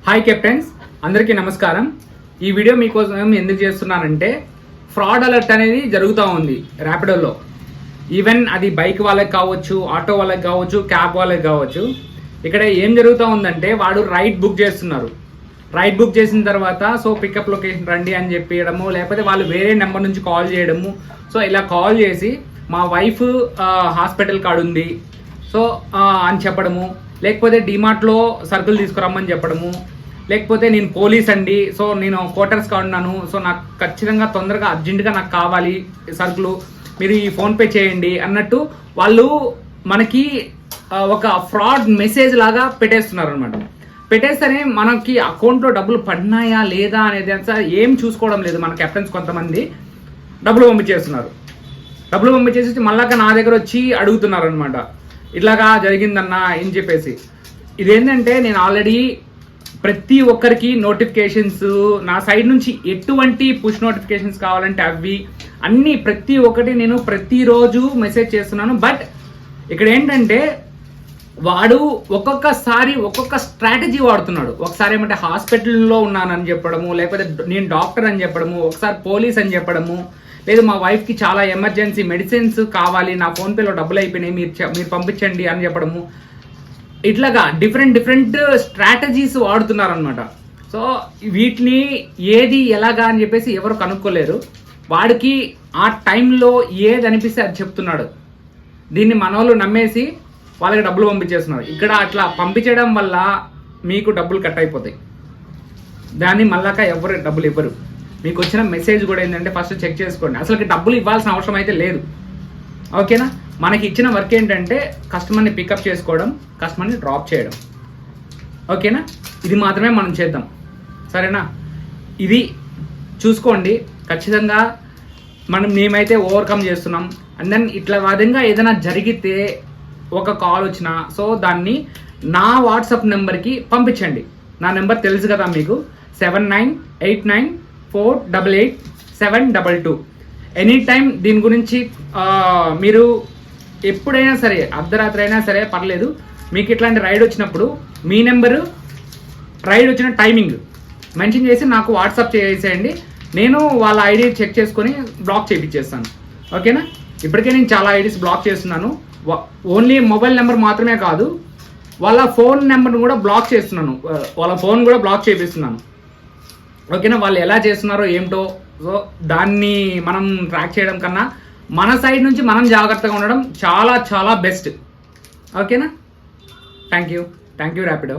Hi captains, అందరికీ నమస్కారం. ఈ వీడియో మీకోసం ఎందుకు చేస్తున్నానంటే ఫ్రాడ్ అలర్ట్ అనేది జరుగుతూ ఉంది ర్యాపిడోలో. ఈవెన్ అది బైక్ వాళ్ళకి కావచ్చు, ఆటో వాళ్ళకి కావచ్చు, క్యాబ్ వాళ్ళకి కావచ్చు. ఇక్కడ ఏం జరుగుతూ ఉందంటే వాడు రైడ్ బుక్ చేస్తున్నారు. రైడ్ బుక్ చేసిన తర్వాత పికప్ లొకేషన్ రండి అని చెప్పడము, లేకపోతే వాళ్ళు వేరే నెంబర్ నుంచి కాల్ చేయడము. ఇలా కాల్ చేసి మా వైఫ్ హాస్పిటల్ కాడ ఉంది అని చెప్పడము, లేకపోతే డిమార్ట్లో సరుకులు తీసుకురమ్మని చెప్పడము, లేకపోతే నేను పోలీస్ అండి, నేను క్వార్టర్స్ కాడున్నాను, నాకు ఖచ్చితంగా తొందరగా అర్జెంటుగా నాకు కావాలి సరుకులు, మీరు ఈ ఫోన్పే చేయండి అన్నట్టు వాళ్ళు మనకి ఒక ఫ్రాడ్ మెసేజ్ లాగా పెట్టేస్తున్నారు అనమాట. పెట్టేస్తేనే మనకి అకౌంట్లో డబ్బులు పడినాయా లేదా అనేది ఏం చూసుకోవడం లేదు. మన కెప్టెన్స్ కొంతమంది డబ్బులు పంపించేస్తున్నారు. డబ్బులు పంపించేసి మళ్ళాక నా దగ్గర వచ్చి అడుగుతున్నారు అనమాట, ఇట్లాగా జరిగిందన్నా అని చెప్పేసి. ఇదేంటంటే నేను ఆల్రెడీ ప్రతి ఒక్కరికి నోటిఫికేషన్స్ నా సైడ్ నుంచి ఎటువంటి పుష్ నోటిఫికేషన్స్ కావాలంటే అవి అన్నీ ప్రతి ఒక్కటి నేను ప్రతిరోజు మెసేజ్ చేస్తున్నాను. బట్ ఇక్కడ ఏంటంటే వాడు ఒక్కొక్కసారి ఒక్కొక్క స్ట్రాటజీ వాడుతున్నాడు. ఒకసారి ఏమంటే హాస్పిటల్లో ఉన్నానని చెప్పడము, లేకపోతే నేను డాక్టర్ అని చెప్పడము, ఒకసారి పోలీస్ అని చెప్పడము, లేదు మా వైఫ్కి చాలా ఎమర్జెన్సీ మెడిసిన్స్ కావాలి, నా ఫోన్పేలో డబ్బులు అయిపోయినాయి, మీరు పంపించండి అని చెప్పడము. ఇట్లాగా డిఫరెంట్ స్ట్రాటజీస్ వాడుతున్నారు అనమాట. వీటిని ఏది ఎలాగా అని చెప్పేసి ఎవరు కనుక్కోలేరు. వాడికి ఆ టైంలో ఏది అనిపిస్తే అది చెప్తున్నాడు. దీన్ని మనోళ్ళు నమ్మేసి వాళ్ళకి డబ్బులు పంపించేస్తున్నారు. ఇక్కడ అట్లా పంపించడం వల్ల మీకు డబ్బులు కట్ అయిపోతాయి. దాన్ని మళ్ళాక ఎవరు డబ్బులు ఇవ్వరు. మీకు వచ్చిన మెసేజ్ కూడా ఏంటంటే ఫస్ట్ చెక్ చేసుకోండి. అసలు డబ్బులు ఇవ్వాల్సిన అవసరం అయితే లేదు. ఓకేనా? మనకి ఇచ్చిన వర్క్ ఏంటంటే కస్టమర్ని పికప్ చేసుకోవడం, కస్టమర్ని డ్రాప్ చేయడం. ఓకేనా? ఇది మాత్రమే మనం చేద్దాం, సరేనా? ఇది చూసుకోండి. ఖచ్చితంగా మేమైతే ఓవర్కమ్ చేస్తున్నాం. అండ్ దెన్ ఇట్లా విధంగా ఏదైనా జరిగితే ఒక కాల్ వచ్చినా దాన్ని నా వాట్సాప్ నెంబర్కి పంపించండి. నా నెంబర్ తెలుసు కదా మీకు, 7989488722. ఎనీ టైం దీని గురించి మీరు ఎప్పుడైనా సరే, అర్ధరాత్రి అయినా సరే పర్లేదు, మీకు ఇట్లాంటి రైడ్ వచ్చినప్పుడు మీ నెంబరు, రైడ్ వచ్చిన టైమింగ్ మెన్షన్ చేసి నాకు వాట్సాప్ చేసేయండి. నేను వాళ్ళ ఐడి చెక్ చేసుకొని బ్లాక్ చేయించేస్తాను. ఓకేనా? ఇప్పటికే నేను చాలా ఐడీస్ బ్లాక్ చేస్తున్నాను. ఓన్లీ మొబైల్ నెంబర్ మాత్రమే కాదు, వాళ్ళ ఫోన్ నెంబర్ని కూడా బ్లాక్ చేస్తున్నాను, వాళ్ళ ఫోన్ కూడా బ్లాక్ చేపిస్తున్నాను. ఓకేనా? వాళ్ళు ఎలా చేస్తున్నారో ఏమిటో, దాన్ని మనం ట్రాక్ చేయడం కన్నా మన సైడ్ నుంచి మనం జాగ్రత్తగా ఉండడం చాలా చాలా బెస్ట్. ఓకేనా? Thank you Rapido.